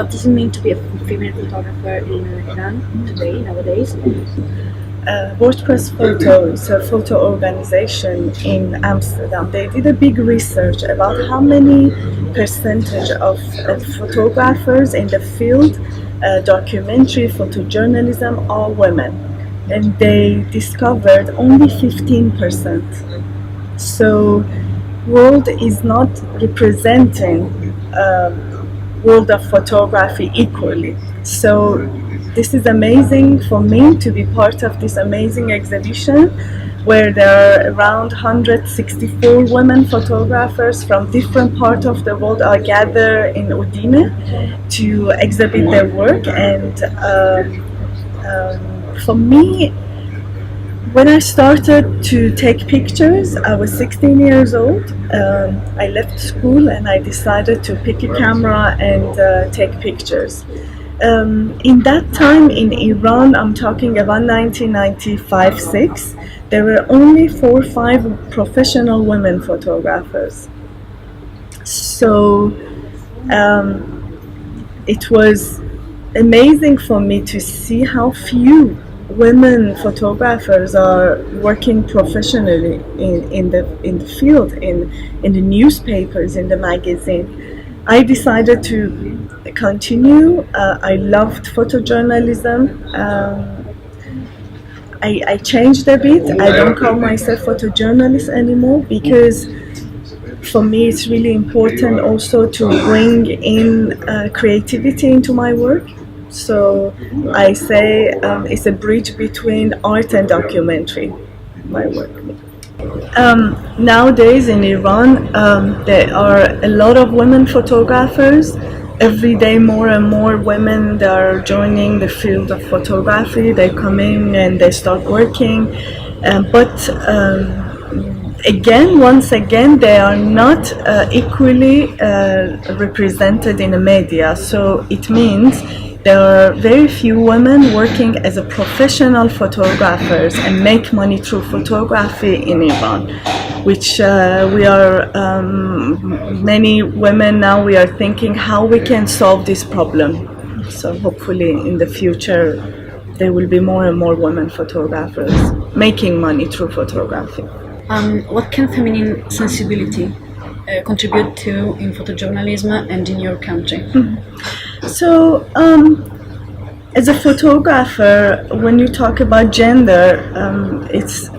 what does it mean to be a female photographer in Iran today, nowadays? WordPress Photo is a photo organization in Amsterdam. They did a big research about how many percentage of photographers in the field, documentary photojournalism, are women, and they discovered only 15%. So, world is not representing world of photography equally. So this is amazing for me to be part of this amazing exhibition where there are around 164 women photographers from different parts of the world are gathered in Udine to exhibit their work. And for me, when I started to take pictures, I was 16 years old. I left school and I decided to pick a camera and take pictures. In that time in Iran, I'm talking about 1995-6, there were only 4 or 5 professional women photographers. So it was amazing for me to see how few women photographers are working professionally in the field, in the newspapers, in the magazine. I decided to continue. I loved photojournalism. I changed a bit. I don't call myself photojournalist anymore because for me it's really important also to bring in creativity into my work. So I say it's a bridge between art and documentary, my work. Nowadays in Iran, there are a lot of women photographers. Every day more and more women that are joining the field of photography. They come in and they start working. But once again, they are not equally represented in the media. So it means there are very few women working as a professional photographers and make money through photography in Iran, which we are, many women now, we are thinking how we can solve this problem. So hopefully in the future there will be more and more women photographers making money through photography. What can feminine sensibility contribute to in photojournalism and in your country? So, as a photographer, when you talk about gender,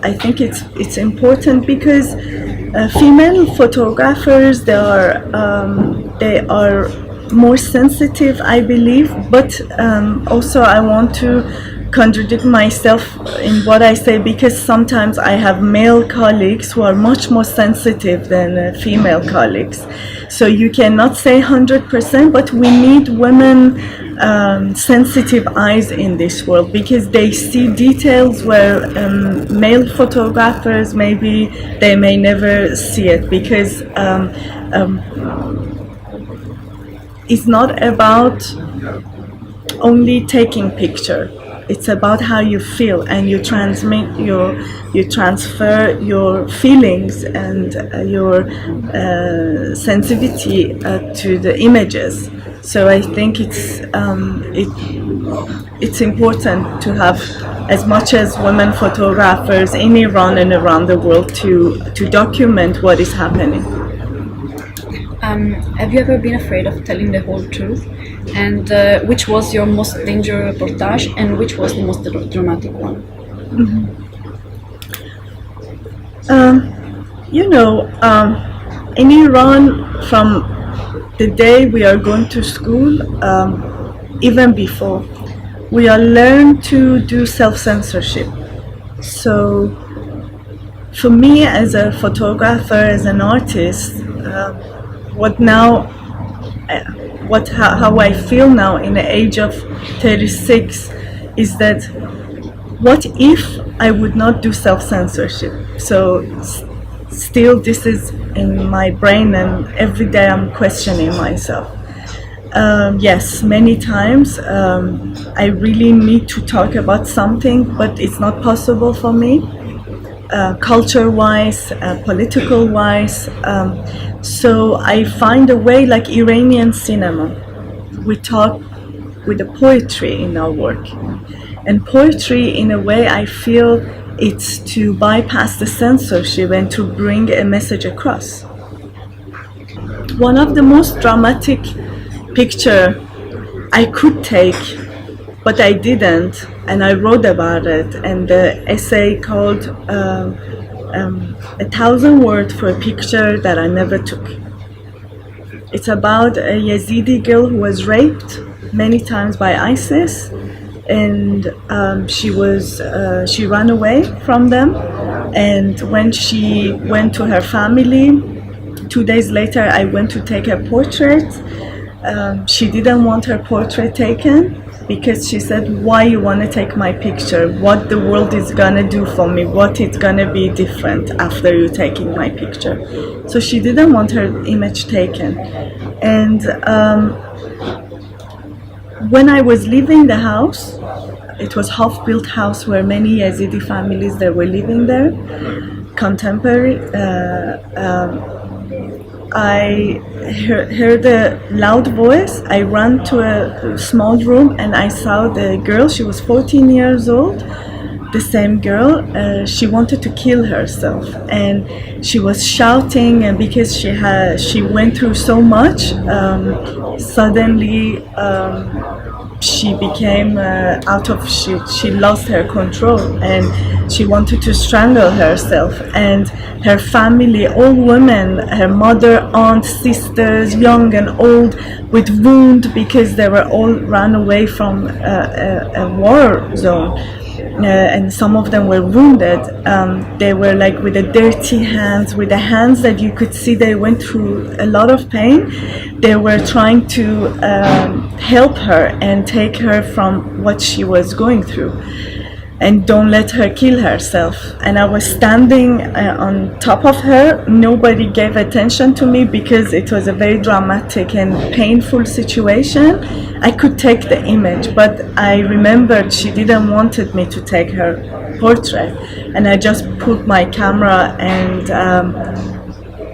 I think it's important because female photographers they are more sensitive, I believe. But also, I want to contradict myself in what I say because sometimes I have male colleagues who are much more sensitive than female colleagues. So you cannot say 100%, but we need women sensitive eyes in this world because they see details where male photographers maybe they may never see it because it's not about only taking picture. It's about how you feel and you transfer your feelings and your sensitivity to the images. So I think it's important to have as much as women photographers in Iran and around the world to document what is happening. Have you ever been afraid of telling the whole truth? And which was your most dangerous reportage and which was the most dramatic one? In Iran, from the day we are going to school, even before, we are learned to do self-censorship. So for me as a photographer, as an artist, how I feel now in the age of 36 is that what if I would not do self-censorship? So still this is in my brain and every day I'm questioning myself. Yes, many times I really need to talk about something, but it's not possible for me. Culture-wise, political-wise, so I find a way like Iranian cinema, we talk with the poetry in our work. And poetry, in a way, I feel it's to bypass the censorship and to bring a message across. One of the most dramatic picture I could take, but I didn't, and I wrote about it, and the essay called 1,000 words for a picture that I never took. It's about a Yazidi girl who was raped many times by ISIS, and she ran away from them, and when she went to her family, 2 days later I went to take her portrait. She didn't want her portrait taken because she said, why you want to take my picture? What the world is gonna do for me? What is gonna be different after you taking my picture? So she didn't want her image taken. And when I was leaving the house, it was half-built house where many Yazidi families that were living there, contemporary. I heard a loud voice. I ran to a small room and I saw the girl. She was 14 years old, the same girl. She wanted to kill herself, and she was shouting. And because she went through so much, suddenly she became she lost her control, and she wanted to strangle herself. And her family, all women, her mother, aunt, sisters, young and old, with wound because they were all ran away from a war zone. And some of them were wounded. They were like with the dirty hands, with the hands that you could see they went through a lot of pain. They were trying to help her and take her from what she was going through, and don't let her kill herself. And I was standing on top of her. Nobody gave attention to me because it was a very dramatic and painful situation. I could take the image, but I remembered she didn't wanted me to take her portrait, and I just put my camera, and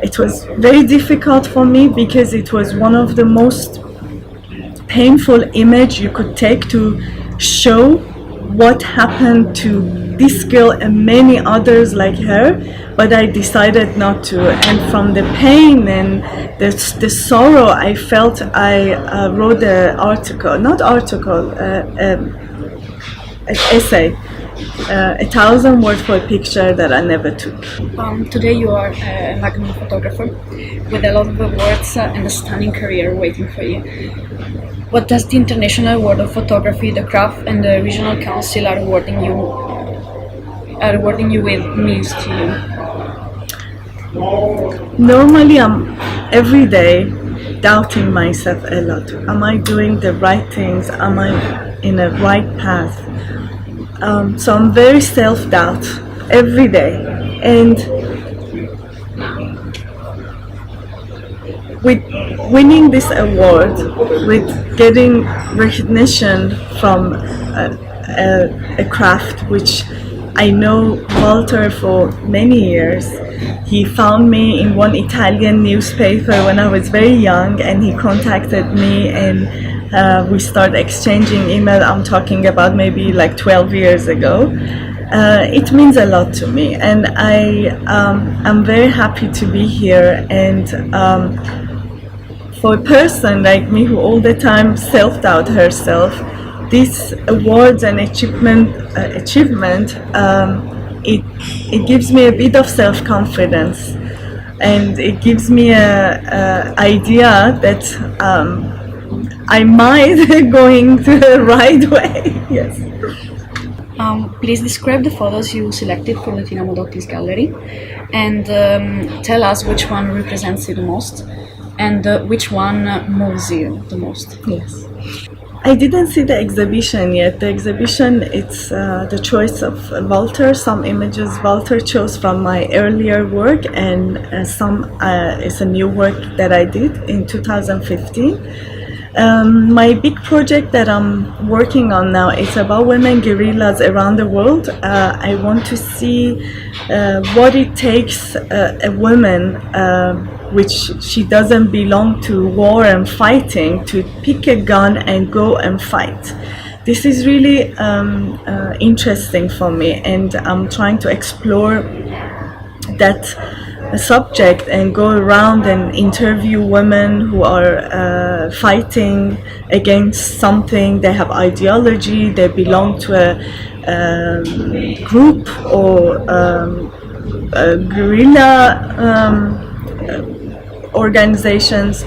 it was very difficult for me because it was one of the most painful image you could take to show what happened to this girl and many others like her, but I decided not to. And from the pain and the sorrow I felt, I wrote an essay, 1,000 words for a picture that I never took. Today you are a magnum photographer with a lot of awards and a stunning career waiting for you. What does the International World of Photography, the CRAF, and the Regional Council are awarding you with means to you? Normally, I'm every day doubting myself a lot. Am I doing the right things? Am I in a right path? So I'm very self-doubt every day. And with winning this award, with getting recognition from a craft which I know Walter for many years. He found me in one Italian newspaper when I was very young, and he contacted me, and we started exchanging email. I'm talking about maybe like 12 years ago. It means a lot to me, and I'm very happy to be here. And for a person like me who all the time self-doubt herself, this awards and achievement, it gives me a bit of self-confidence, and it gives me a idea that I might going to the right way. Yes. Please describe the photos you selected for the Tina Modotti's gallery, and tell us which one represents you the most, and which one moves you the most. Yes. I didn't see the exhibition yet. The exhibition, it's the choice of Walter. Some images Walter chose from my earlier work, and some is a new work that I did in 2015. My big project that I'm working on now is about women guerrillas around the world. I want to see what it takes a woman, which she doesn't belong to war and fighting, to pick a gun and go and fight. This is really interesting for me, and I'm trying to explore that subject and go around and interview women who are fighting against something. They have ideology, they belong to a group or a guerrilla organizations.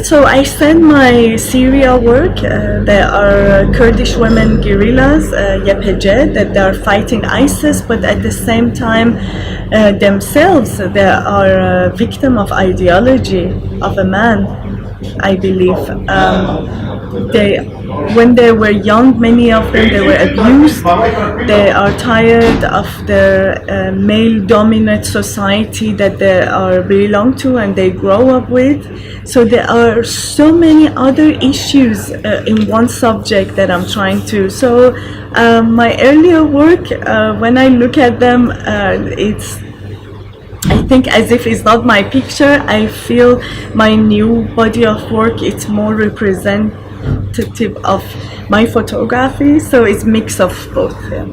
So I send my Syria work. There are Kurdish women guerrillas, YPG, that they are fighting ISIS, but at the same time themselves they are a victim of ideology of a man, I believe. When they were young, many of them, they were abused. They are tired of the male-dominant society that they are belong to and they grow up with. So there are so many other issues in one subject that I'm trying to. So my earlier work, when I look at them, I think as if it's not my picture. I feel my new body of work, it's more representative of my photography, so it's mix of both. Yeah.